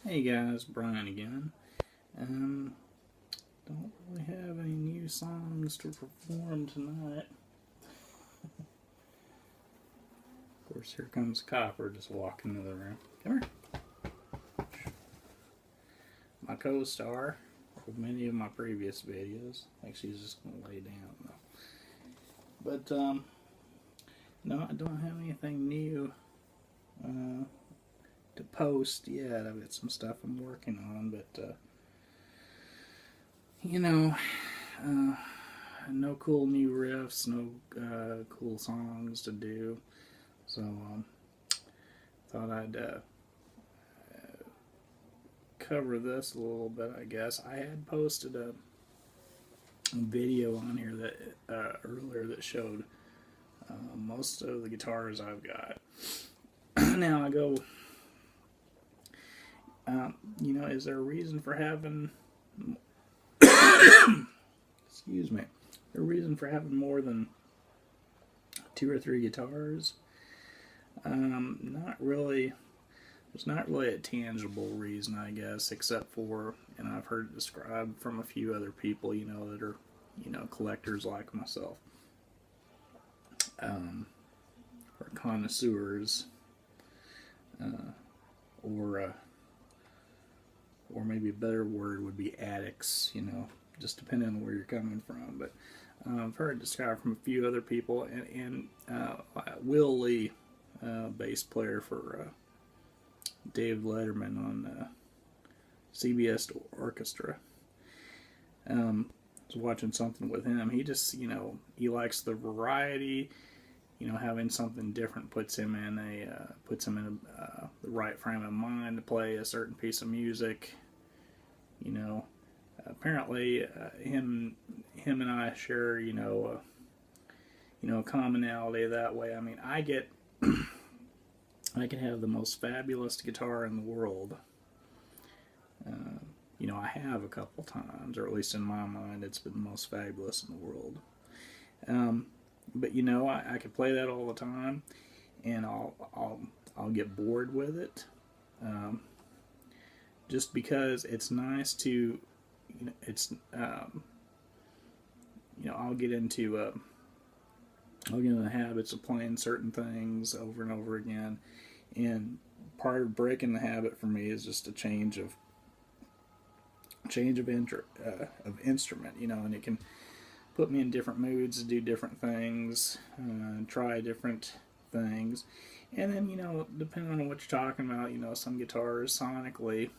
Hey guys, Brian again. Um, don't really have any new songs to perform tonight. Of course, here comes Copper just walking into the room. Come here. My co-star of many of my previous videos. I think she's just gonna lay down though. But no, I don't have anything new to post yet. I've got some stuff I'm working on, but you know. No cool new riffs, no cool songs to do. So thought I'd cover this a little bit. I guess I had posted a video on here that earlier that showed most of the guitars I've got. Now I go, is there a reason for having? Excuse me. A reason for having more than 2 or 3 guitars? Not really. There's not really a tangible reason, I guess, except for, and I've heard it described from a few other people, that are, collectors like myself, or connoisseurs, or maybe a better word would be addicts, just depending on where you're coming from. But I've heard it described from a few other people, and Will Lee, bass player for David Letterman on CBS Orchestra. I was watching something with him. He just, he likes the variety. Having something different puts him in the right frame of mind to play a certain piece of music. Apparently, him and I share, a commonality that way. I mean, I can have the most fabulous guitar in the world. I have a couple times, or at least in my mind, it's been the most fabulous in the world. But I could play that all the time, and I'll get bored with it. Just because it's nice to, I'll get into the habits of playing certain things over and over again, and part of breaking the habit for me is just a change of instrument, and it can put me in different moods to do different things, try different things, and then depending on what you're talking about, some guitars sonically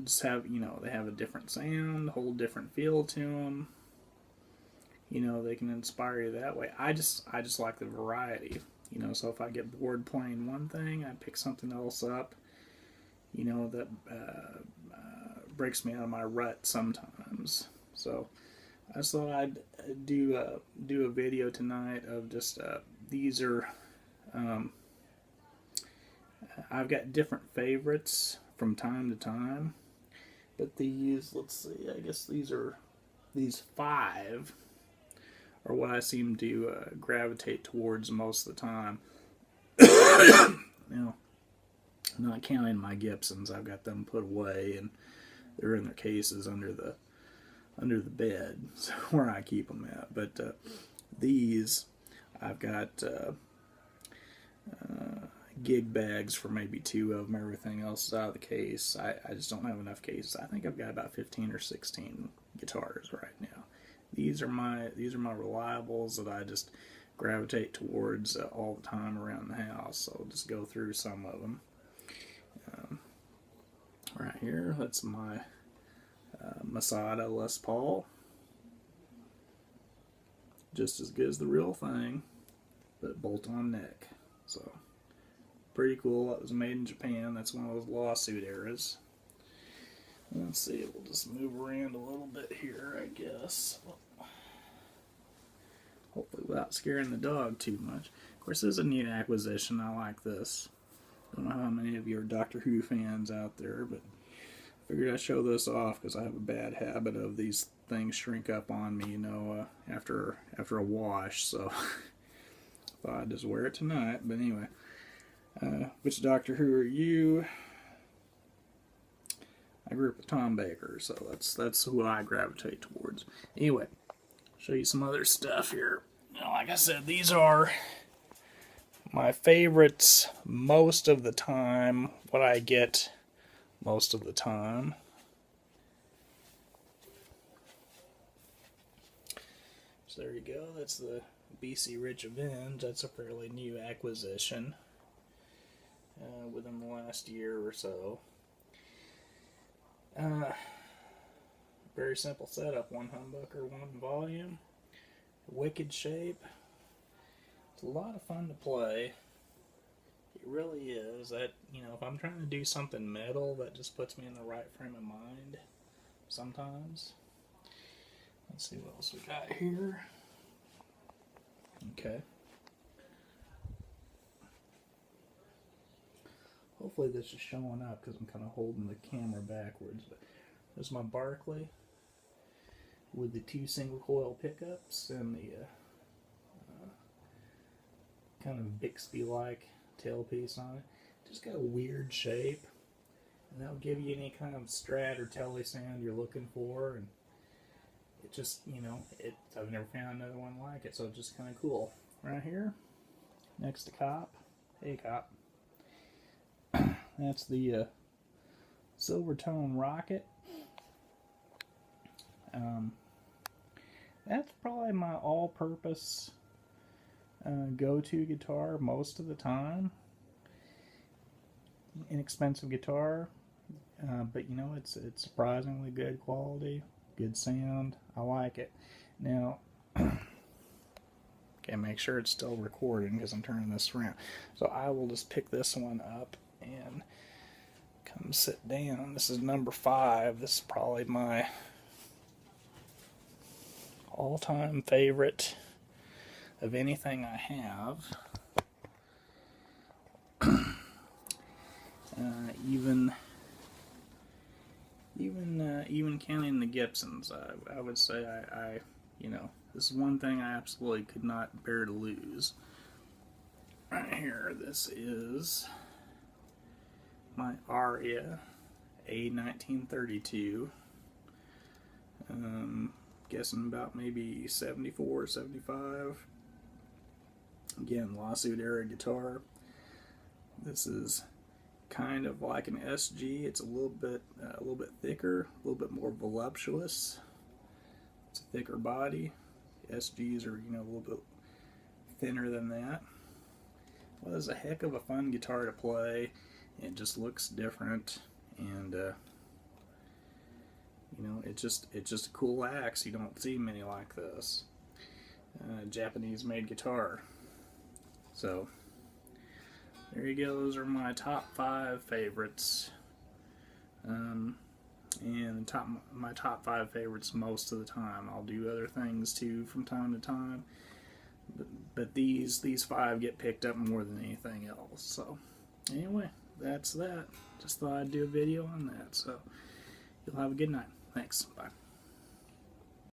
just have they have a different sound, a whole different feel to them. They can inspire you that way. I just like the variety. So if I get bored playing one thing, I pick something else up. That breaks me out of my rut sometimes. So I just thought I'd do a video tonight of just these are. I've got different favorites from time to time, but these, let's see, I guess these 5 are what I seem to gravitate towards most of the time. Not counting my Gibsons, I've got them put away, and they're in their cases under the bed, so where I keep them at. But these, I've got gig bags for maybe 2 of them. Everything else is out of the case. I just don't have enough cases. I think I've got about 15 or 16 guitars right now. These are my reliables that I just gravitate towards all the time around the house. So I'll just go through some of them. Right here, that's my Masada Les Paul. Just as good as the real thing, but bolt-on neck. So pretty cool. That was made in Japan. That's one of those lawsuit eras. Let's see, we'll just move around a little bit here, I guess. Hopefully without scaring the dog too much. Of course, this is a new acquisition. I like this. I don't know how many of you are Doctor Who fans out there, but I figured I'd show this off because I have a bad habit of these things shrink up on me, after a wash. So thought I'd just wear it tonight. But anyway, which Doctor Who are you? I grew up with Tom Baker, so that's who I gravitate towards. Anyway, show you some other stuff here. Now, like I said, these are my favorites most of the time, what I get most of the time. So there you go, that's the BC Rich Avenge. That's a fairly new acquisition within the last year or so. Very simple setup, one humbucker, one volume, wicked shape. It's a lot of fun to play. It really is. That, you know, if I'm trying to do something metal, that just puts me in the right frame of mind sometimes. Let's see what else we got here. Okay. Hopefully this is showing up because I'm kind of holding the camera backwards. But there's my Barkley with the 2 single coil pickups and the kind of Bixby-like tailpiece on it. Just got a weird shape, and that'll give you any kind of Strat or Tele sound you're looking for. And it just, you know, I've never found another one like it, so it's just kind of cool. Right here, next to Cop. Hey, Cop. That's the Silvertone Rocket. That's probably my all-purpose go-to guitar most of the time. Inexpensive guitar, but you know, it's surprisingly good quality, good sound. I like it. Now, okay, make sure it's still recording because I'm turning this around. So I will just pick this one up and come sit down. This is number 5. This is probably my all-time favorite of anything I have. Even counting the Gibsons, I would say I you know, this is one thing I absolutely could not bear to lose. Right here, this is my Aria A1932. Guessing about maybe 74, 75. Again, lawsuit era guitar. This is kind of like an SG. It's a little bit thicker, a little bit more voluptuous. It's a thicker body. SGs are, you know, a little bit thinner than that. Well, it's a heck of a fun guitar to play. It just looks different, and you know, it's just a cool axe. You don't see many like this. Japanese-made guitar. So there you go. Those are my top 5 favorites. And my top 5 favorites most of the time. I'll do other things too from time to time, but these 5 get picked up more than anything else. So anyway, that's that. Just thought I'd do a video on that. So you'll have a good night. Thanks. Bye.